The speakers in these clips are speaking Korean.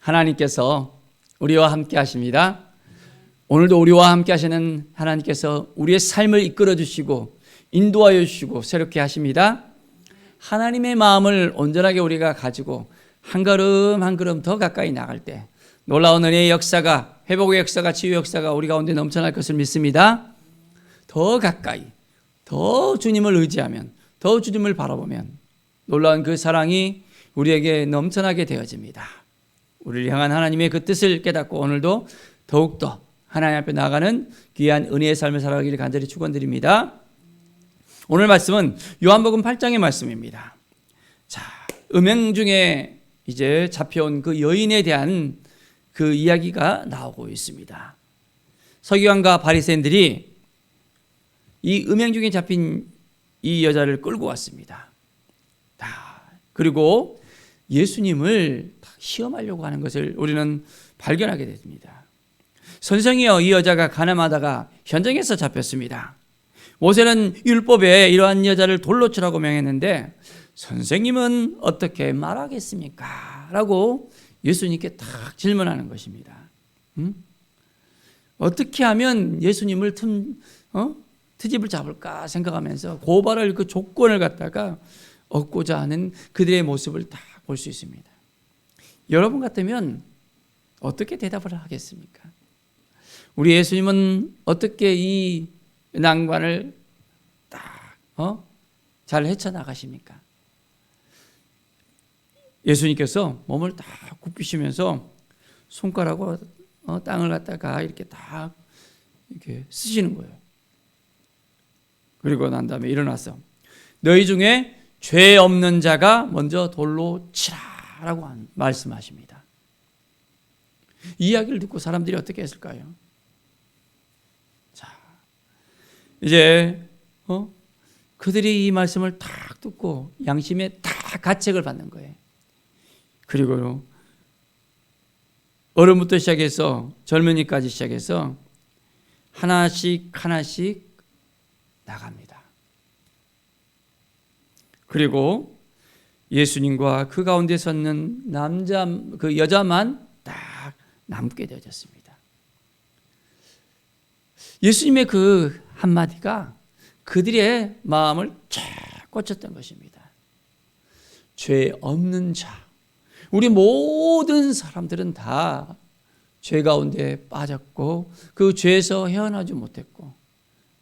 하나님께서 우리와 함께 하십니다. 오늘도 우리와 함께 하시는 하나님께서 우리의 삶을 이끌어 주시고 인도하여 주시고 새롭게 하십니다. 하나님의 마음을 온전하게 우리가 가지고 한 걸음 한 걸음 더 가까이 나갈 때 놀라운 은혜의 역사가, 회복의 역사가, 치유의 역사가 우리 가운데 넘쳐날 것을 믿습니다. 더 가까이, 더 주님을 의지하면, 더 주님을 바라보면 놀라운 그 사랑이 우리에게 넘쳐나게 되어집니다. 우리를 향한 하나님의 그 뜻을 깨닫고 오늘도 더욱더 하나님 앞에 나아가는 귀한 은혜의 삶을 살아가기를 간절히 축원드립니다. 오늘 말씀은 요한복음 8장의 말씀입니다. 자, 음행 중에 이제 잡혀온 그 여인에 대한 그 이야기가 나오고 있습니다. 서기관과 바리새인들이 이 음행 중에 잡힌 이 여자를 끌고 왔습니다. 그리고 예수님을 시험하려고 하는 것을 우리는 발견하게 됩니다. 선생이여, 이 여자가 가늠하다가 현장에서 잡혔습니다. 모세는 율법에 이러한 여자를 돌로 치라고 명했는데 선생님은 어떻게 말하겠습니까? 라고 예수님께 딱 질문하는 것입니다. 어떻게 하면 예수님을 트집을 잡을까 생각하면서 고발할 그 조건을 갖다가 얻고자 하는 그들의 모습을 다 볼 수 있습니다. 여러분 같으면 어떻게 대답을 하겠습니까? 우리 예수님은 어떻게 이 난관을 딱 잘 헤쳐나가십니까? 예수님께서 몸을 딱 굽히시면서 손가락으로 땅을 갖다가 이렇게 딱 이렇게 쓰시는 거예요. 그리고 난 다음에 일어나서 너희 중에 죄 없는 자가 먼저 돌로 치라라고 말씀하십니다. 이 이야기를 듣고 사람들이 어떻게 했을까요? 자, 이제 그들이 이 말씀을 딱 듣고 양심에 딱 가책을 받는 거예요. 그리고 어른부터 시작해서 젊은이까지 시작해서 하나씩 하나씩 나갑니다. 그리고 예수님과 그 가운데 섰는 그 여자만 딱 남게 되어졌습니다. 예수님의 그 한마디가 그들의 마음을 쫙 꽂혔던 것입니다. 죄 없는 자. 우리 모든 사람들은 다 죄 가운데 빠졌고 그 죄에서 헤어나지 못했고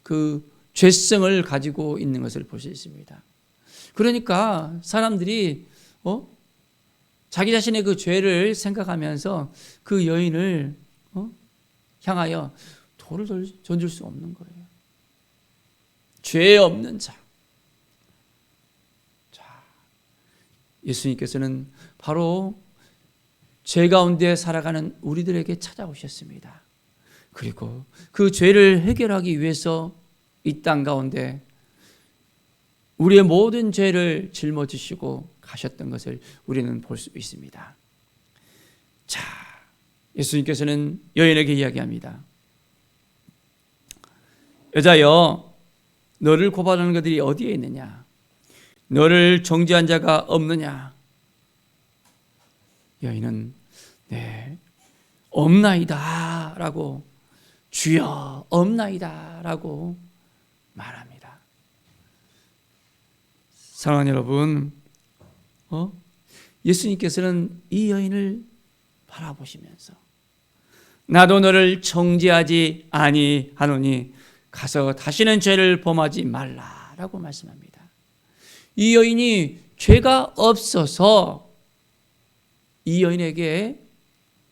그 죄성을 가지고 있는 것을 볼 수 있습니다. 그러니까 사람들이 자기 자신의 그 죄를 생각하면서 그 여인을 향하여 돌을 던질 수 없는 거예요. 죄 없는 자. 자, 예수님께서는 바로 죄 가운데 살아가는 우리들에게 찾아오셨습니다. 그리고 그 죄를 해결하기 위해서 이 땅 가운데 우리의 모든 죄를 짊어지시고 가셨던 것을 우리는 볼 수 있습니다. 자, 예수님께서는 여인에게 이야기합니다. 여자여, 너를 고발하는 것들이 어디에 있느냐? 너를 정죄한 자가 없느냐? 여인은 네, 없나이다 라고, 주여 없나이다 라고 말합니다. 사랑하는 여러분, 예수님께서는 이 여인을 바라보시면서 나도 너를 정죄하지 아니하노니 가서 다시는 죄를 범하지 말라라고 말씀합니다. 이 여인이 죄가 없어서 이 여인에게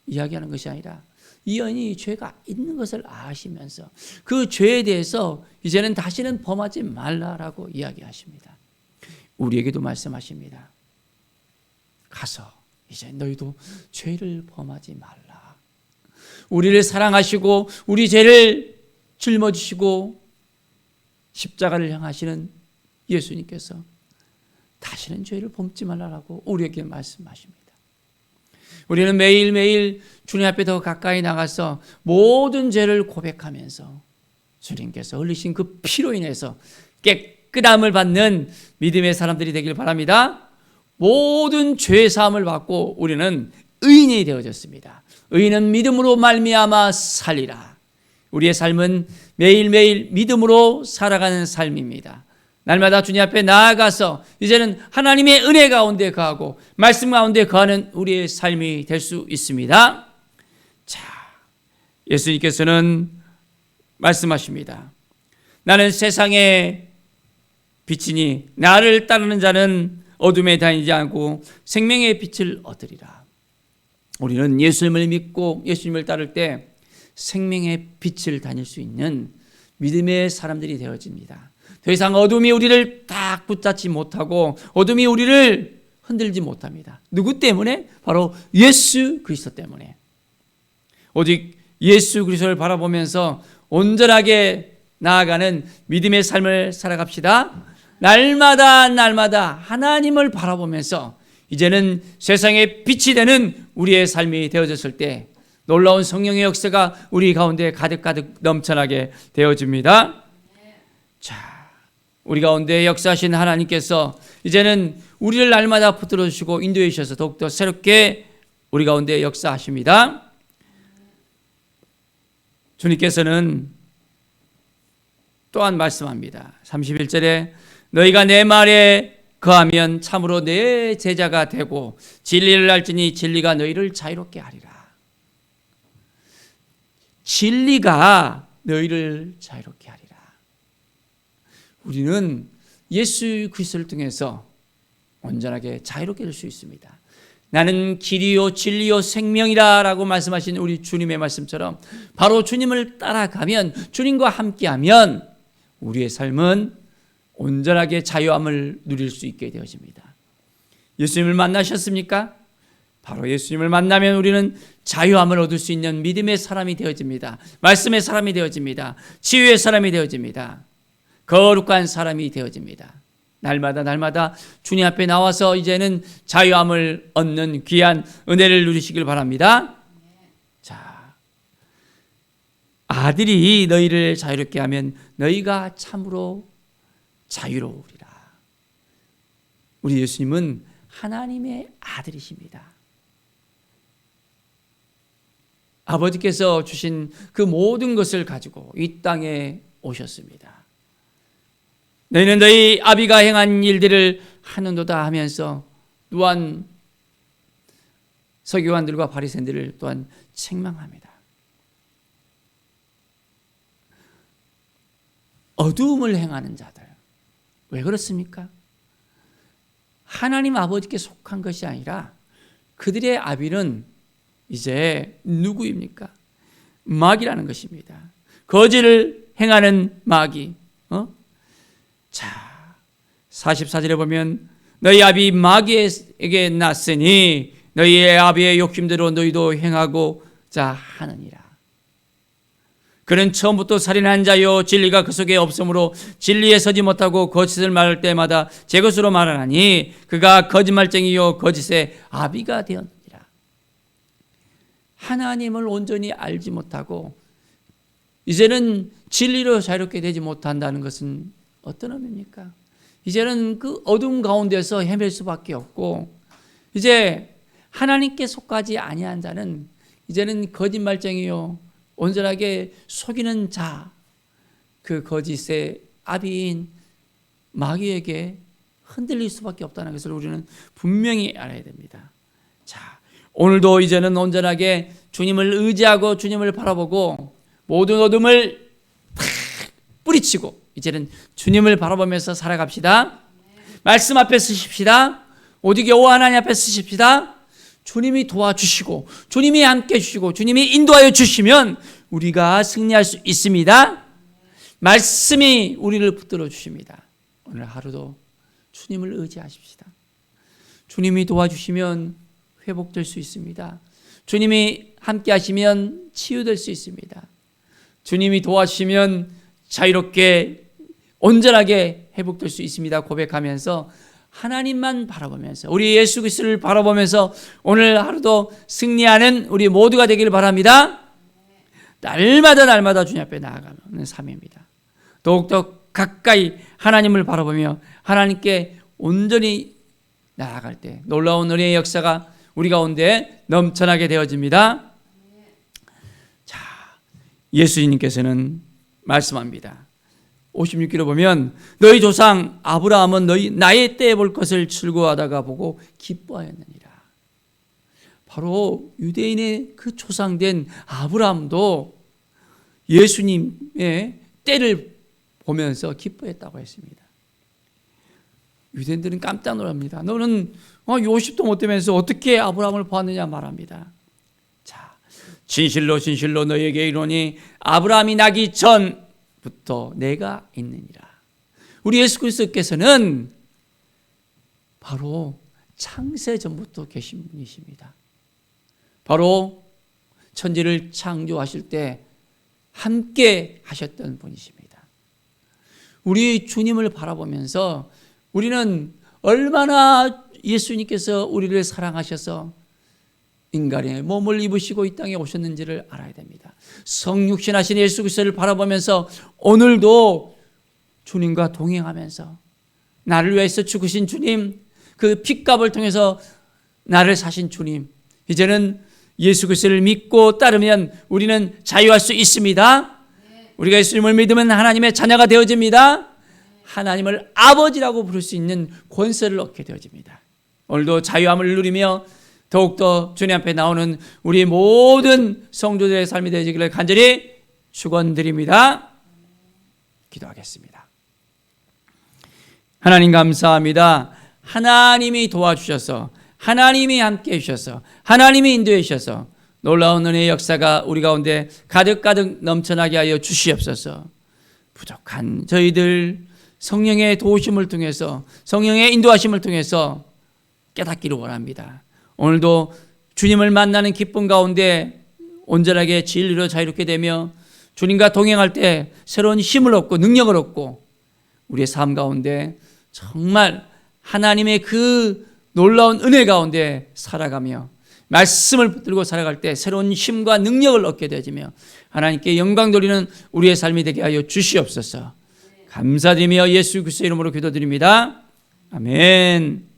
이야기하는 것이 아니라 이 여인이 죄가 있는 것을 아시면서 그 죄에 대해서 이제는 다시는 범하지 말라라고 이야기하십니다. 우리에게도 말씀하십니다. 가서 이제 너희도 죄를 범하지 말라. 우리를 사랑하시고 우리 죄를 짊어지시고 십자가를 향하시는 예수님께서 다시는 죄를 범지 말라라고 우리에게 말씀하십니다. 우리는 매일매일 주님 앞에 더 가까이 나가서 모든 죄를 고백하면서 주님께서 흘리신 그 피로 인해서 깨끗함을 받는 믿음의 사람들이 되길 바랍니다. 모든 죄 사함을 받고 우리는 의인이 되어졌습니다. 의인은 믿음으로 말미암아 살리라. 우리의 삶은 매일매일 믿음으로 살아가는 삶입니다. 날마다 주님 앞에 나아가서 이제는 하나님의 은혜 가운데 거하고 말씀 가운데 거하는 우리의 삶이 될 수 있습니다. 자, 예수님께서는 말씀하십니다. 나는 세상의 빛이니 나를 따르는 자는 어둠에 다니지 않고 생명의 빛을 얻으리라. 우리는 예수님을 믿고 예수님을 따를 때 생명의 빛을 다닐 수 있는 믿음의 사람들이 되어집니다. 더 이상 어둠이 우리를 딱 붙잡지 못하고 어둠이 우리를 흔들지 못합니다. 누구 때문에? 바로 예수 그리스도 때문에. 오직 예수 그리스도를 바라보면서 온전하게 나아가는 믿음의 삶을 살아갑시다. 날마다 하나님을 바라보면서 이제는 세상의 빛이 되는 우리의 삶이 되어졌을 때 놀라운 성령의 역사가 우리 가운데 가득 넘쳐나게 되어집니다. 자, 우리 가운데 역사하신 하나님께서 이제는 우리를 날마다 붙들어 주시고 인도해 주셔서 더욱더 새롭게 우리 가운데 역사하십니다. 주님께서는 또한 말씀합니다. 31절에 너희가 내 말에 거하면 참으로 내 제자가 되고 진리를 알지니 진리가 너희를 자유롭게 하리라. 진리가 너희를 자유롭게 하리라. 우리는 예수 그리스도를 통해서 온전하게 자유롭게 될 수 있습니다. 나는 길이요 진리요 생명이라 라고 말씀하신 우리 주님의 말씀처럼 바로 주님을 따라가면 주님과 함께하면 우리의 삶은 온전하게 자유함을 누릴 수 있게 되어집니다. 예수님을 만나셨습니까? 바로 예수님을 만나면 우리는 자유함을 얻을 수 있는 믿음의 사람이 되어집니다. 말씀의 사람이 되어집니다. 치유의 사람이 되어집니다. 거룩한 사람이 되어집니다. 날마다 주님 앞에 나와서 이제는 자유함을 얻는 귀한 은혜를 누리시길 바랍니다. 자, 아들이 너희를 자유롭게 하면 너희가 참으로 자유로우리라. 우리 예수님은 하나님의 아들이십니다. 아버지께서 주신 그 모든 것을 가지고 이 땅에 오셨습니다. 너희는 너희 아비가 행한 일들을 하는도다 하면서 또한 서기관들과 바리새인들을 또한 책망합니다. 어두움을 행하는 자들, 왜 그렇습니까? 하나님 아버지께 속한 것이 아니라 그들의 아비는 이제 누구입니까? 마귀라는 것입니다. 거짓을 행하는 마귀. 자, 44절에 보면 너희 아비 마귀에게 났으니 너희의 아비의 욕심대로 너희도 행하고자 하느니라. 그는 처음부터 살인한 자요 진리가 그 속에 없으므로 진리에 서지 못하고 거짓을 말할 때마다 제 것으로 말하나니 그가 거짓말쟁이요 거짓의 아비가 되었느니라. 하나님을 온전히 알지 못하고 이제는 진리로 자유롭게 되지 못한다는 것은 어떤 의미입니까? 이제는 그 어둠 가운데서 헤맬 수밖에 없고 이제 하나님께 속하지 아니한 자는 이제는 거짓말쟁이요 온전하게 속이는 자, 그 거짓의 아비인 마귀에게 흔들릴 수밖에 없다는 것을 우리는 분명히 알아야 됩니다. 자, 오늘도 이제는 온전하게 주님을 의지하고 주님을 바라보고 모든 어둠을 탁 뿌리치고 이제는 주님을 바라보면서 살아갑시다. 말씀 앞에 쓰십시다. 오직 여호와 하나님 앞에 쓰십시다. 주님이 도와주시고 주님이 함께 해주시고 주님이 인도하여 주시면 우리가 승리할 수 있습니다. 말씀이 우리를 붙들어 주십니다. 오늘 하루도 주님을 의지하십시다. 주님이 도와주시면 회복될 수 있습니다. 주님이 함께 하시면 치유될 수 있습니다. 주님이 도와주시면 자유롭게 온전하게 회복될 수 있습니다. 고백하면서 하나님만 바라보면서 우리 예수 그리스도를 바라보면서 오늘 하루도 승리하는 우리 모두가 되기를 바랍니다. 날마다 주님 앞에 나아가는 삶입니다. 더욱더 가까이 하나님을 바라보며 하나님께 온전히 나아갈 때 놀라운 은혜의 역사가 우리 가운데 넘쳐나게 되어집니다. 자, 예수님께서는 말씀합니다. 56기로 보면 너희 조상 아브라함은 너희 나의 때에 볼 것을 즐거워하다가 보고 기뻐하였느니라. 바로 유대인의 그 조상된 아브라함도 예수님의 때를 보면서 기뻐했다고 했습니다. 유대인들은 깜짝 놀랍니다. 너는 요셉도 못 되면서 어떻게 아브라함을 보았느냐 말합니다. 자, 진실로 진실로 너희에게 이르노니 아브라함이 나기 전부터 내가 있느니라. 우리 예수 그리스도께서는 바로 창세 전부터 계신 분이십니다. 바로 천지를 창조하실 때 함께 하셨던 분이십니다. 우리 주님을 바라보면서 우리는 얼마나 예수님께서 우리를 사랑하셔서 인간의 몸을 입으시고 이 땅에 오셨는지를 알아야 됩니다. 성육신하신 예수 그리스도를 바라보면서 오늘도 주님과 동행하면서 나를 위해서 죽으신 주님, 그 핏값을 통해서 나를 사신 주님, 이제는 예수 그리스도를 믿고 따르면 우리는 자유할 수 있습니다. 우리가 예수님을 믿으면 하나님의 자녀가 되어집니다. 하나님을 아버지라고 부를 수 있는 권세를 얻게 되어집니다. 오늘도 자유함을 누리며 더욱더 주님 앞에 나오는 우리 모든 성도들의 삶이 되어지기를 간절히 축원드립니다. 기도하겠습니다. 하나님 감사합니다. 하나님이 도와주셔서, 하나님이 함께해 주셔서, 하나님이 인도해 주셔서 놀라운 은혜의 역사가 우리 가운데 가득가득 넘쳐나게 하여 주시옵소서. 부족한 저희들 성령의 도우심을 통해서, 성령의 인도하심을 통해서 깨닫기를 원합니다. 오늘도 주님을 만나는 기쁨 가운데 온전하게 진리로 자유롭게 되며 주님과 동행할 때 새로운 힘을 얻고 능력을 얻고 우리의 삶 가운데 정말 하나님의 그 놀라운 은혜 가운데 살아가며 말씀을 붙들고 살아갈 때 새로운 힘과 능력을 얻게 되어지며 하나님께 영광 돌리는 우리의 삶이 되게 하여 주시옵소서. 감사드리며 예수 그리스도의 이름으로 기도드립니다. 아멘.